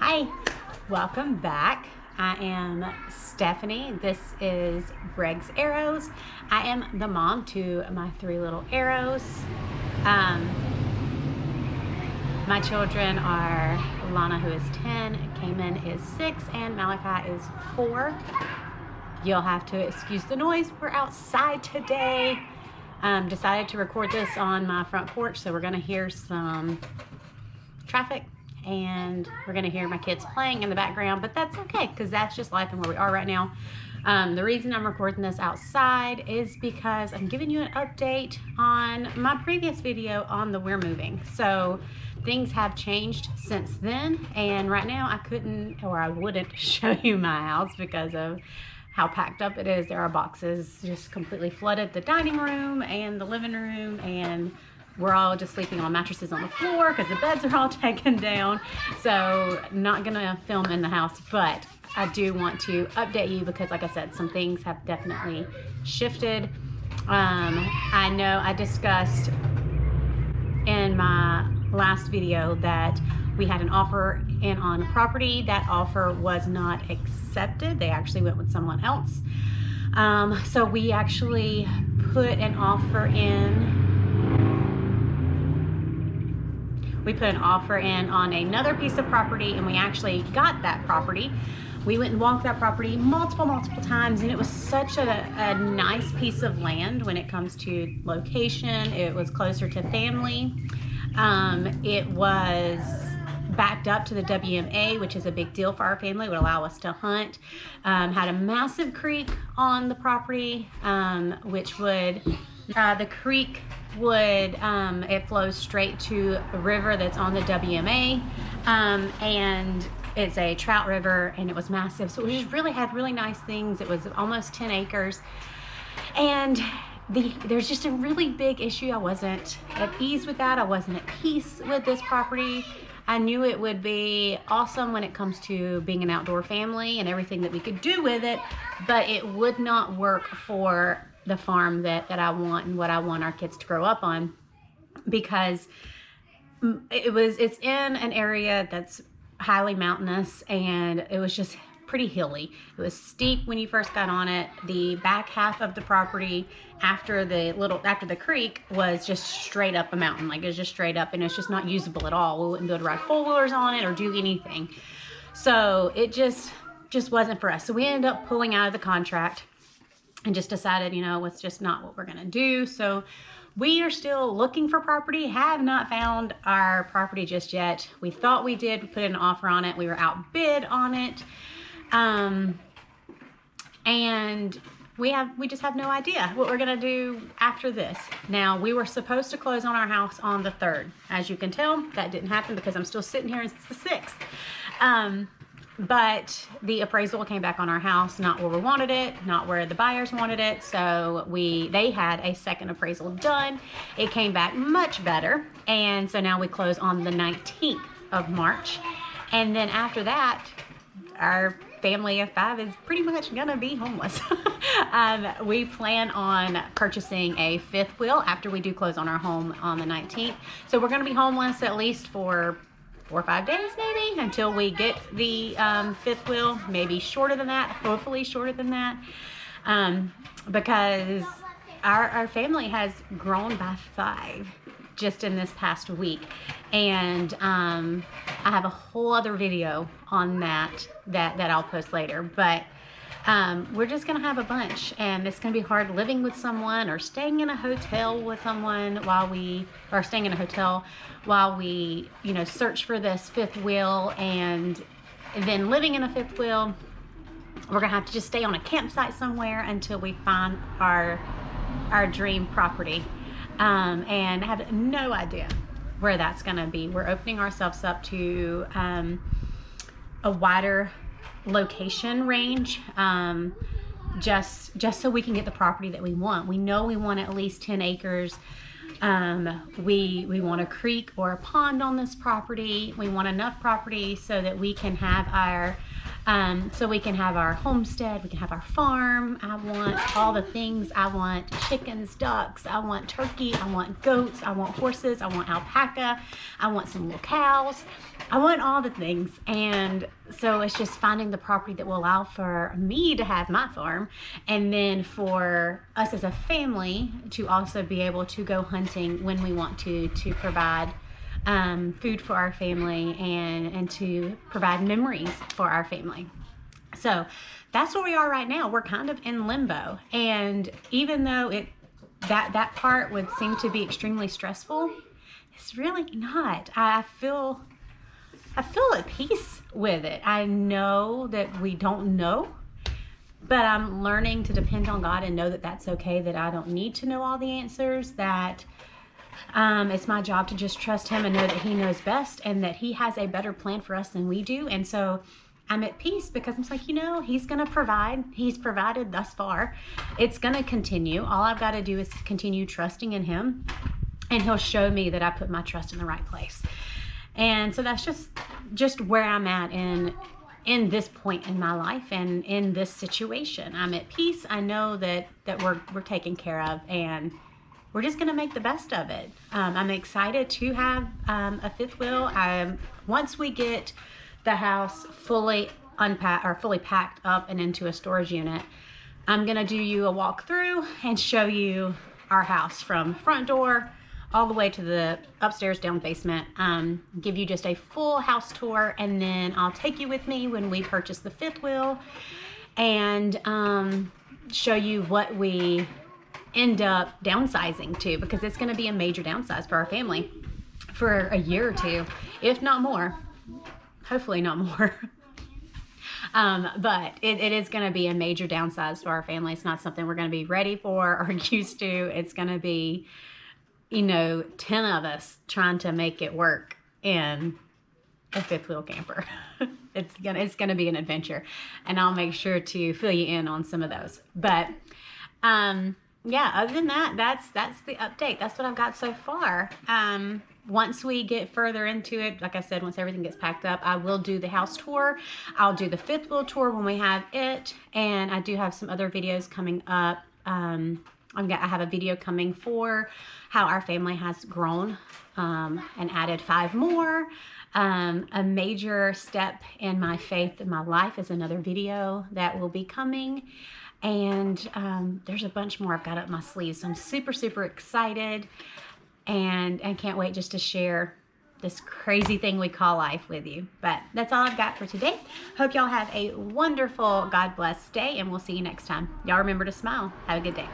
Hi, welcome back. I am Stephanie. This is Greg's Arrows. I am the mom to my three little arrows. My children are Lana, who is 10, Cayman is 6, and Malachi is 4. You'll have to excuse the noise. We're outside today. Decided to record this on my front porch, so we're going to hear some traffic and we're going to hear my kids playing in the background, but that's okay because that's just life and where we are right now. The reason I'm recording this outside is because I'm giving you an update on my previous video on the We're Moving. So things have changed since then, and right now I couldn't, or I wouldn't show you my house because of how packed up it is. There are boxes just completely flooded the dining room and the living room, and we're all just sleeping on mattresses on the floor because the beds are all taken down. So not gonna film in the house, but I do want to update you because, like I said, some things have definitely shifted. I know I discussed in my last video that we had an offer in on a property. That offer was not accepted. They actually went with someone else. So we actually put an offer in. We put an offer in on another piece of property, and we actually got that property. We went and walked that property multiple times, and it was such a nice piece of land when it comes to location. It was closer to family. It was backed up to the WMA, which is a big deal for our family. It would allow us to hunt. Had a massive creek on the property, which would, the creek would, it flows straight to a river that's on the WMA, and it's a trout river, and it was massive. So we just really had really nice things. It was almost 10 acres. And there's just a really big issue. I wasn't at ease with that. I wasn't at peace with this property. I knew it would be awesome when it comes to being an outdoor family and everything that we could do with it, but it would not work for the farm that I want and what I want our kids to grow up on, because it's in an area that's highly mountainous, and it was just pretty hilly. It was steep when you first got on it. The back half of the property after the creek was just straight up a mountain. Like, it was just straight up, and it's just not usable at all. We wouldn't be able to ride four-wheelers on it or do anything. So it just wasn't for us. So we ended up pulling out of the contract and just decided, it's just not what we're gonna do. So we are still looking for property, have not found our property just yet. We thought we did, we put an offer on it, we were outbid on it. And we just have no idea what we're gonna do after this. Now, we were supposed to close on our house on the 3rd. As you can tell, that didn't happen because I'm still sitting here, it's the 6th. But the appraisal came back on our house, not where we wanted it, not where the buyers wanted it. So they had a second appraisal done. It came back much better. And so now we close on the 19th of March. And then after that, our family of 5 is pretty much gonna be homeless. We plan on purchasing a 5th wheel after we do close on our home on the 19th. So we're gonna be homeless at least for 4 or 5 days maybe until we get the 5th wheel, maybe shorter than that, hopefully shorter than that, because our family has grown by 5 just in this past week. And I have a whole other video on that I'll post later, but we're just gonna have a bunch, and it's gonna be hard living with someone or staying in a hotel with someone while we search for this 5th wheel, and then living in a 5th wheel. We're gonna have to just stay on a campsite somewhere until we find our dream property, and I have no idea where that's gonna be. We're opening ourselves up to a wider location range, just so we can get the property that we want. We know we want at least 10 acres. We want a creek or a pond on this property. We want enough property so that we can have So we can have our homestead, we can have our farm. I want all the things. I want chickens, ducks, I want turkey, I want goats, I want horses, I want alpaca, I want some little cows. I want all the things. And so it's just finding the property that will allow for me to have my farm, and then for us as a family to also be able to go hunting when we want to provide food for our family, and to provide memories for our family. So that's where we are right now. We're kind of in limbo. And even though that part would seem to be extremely stressful, it's really not. I feel at peace with it. I know that we don't know, but I'm learning to depend on God and know that that's okay, that I don't need to know all the answers, that it's my job to just trust Him and know that He knows best, and that He has a better plan for us than we do. And so I'm at peace, because I'm like, He's going to provide. He's provided thus far. It's going to continue. All I've got to do is continue trusting in Him, and He'll show me that I put my trust in the right place. And so that's just where I'm at in this point in my life and in this situation. I'm at peace. I know that we're taken care of, and we're just going to make the best of it. I'm excited to have a fifth wheel. Once we get the house fully unpacked or fully packed up and into a storage unit, I'm going to do you a walkthrough and show you our house from front door all the way to the upstairs down basement. Give you just a full house tour, and then I'll take you with me when we purchase the fifth wheel, and show you what we end up downsizing to, because it's going to be a major downsize for our family for a year or two, if not more. Hopefully not more. But it is going to be a major downsize for our family. It's not something we're going to be ready for or used to. It's going to be 10 of us trying to make it work in a fifth wheel camper. It's gonna be an adventure, and I'll make sure to fill you in on some of those. But yeah, other than that, that's the update. That's what I've got so far. Once we get further into it, like I said, once everything gets packed up, I will do the house tour. I'll do the fifth wheel tour when we have it, and I do have some other videos coming up. I have a video coming for how our family has grown and added 5 more. A major step in my faith in my life is another video that will be coming. And there's a bunch more I've got up my sleeves. So I'm super, super excited, and can't wait just to share this crazy thing we call life with you. But that's all I've got for today. Hope y'all have a wonderful, God bless day, and we'll see you next time. Y'all remember to smile. Have a good day.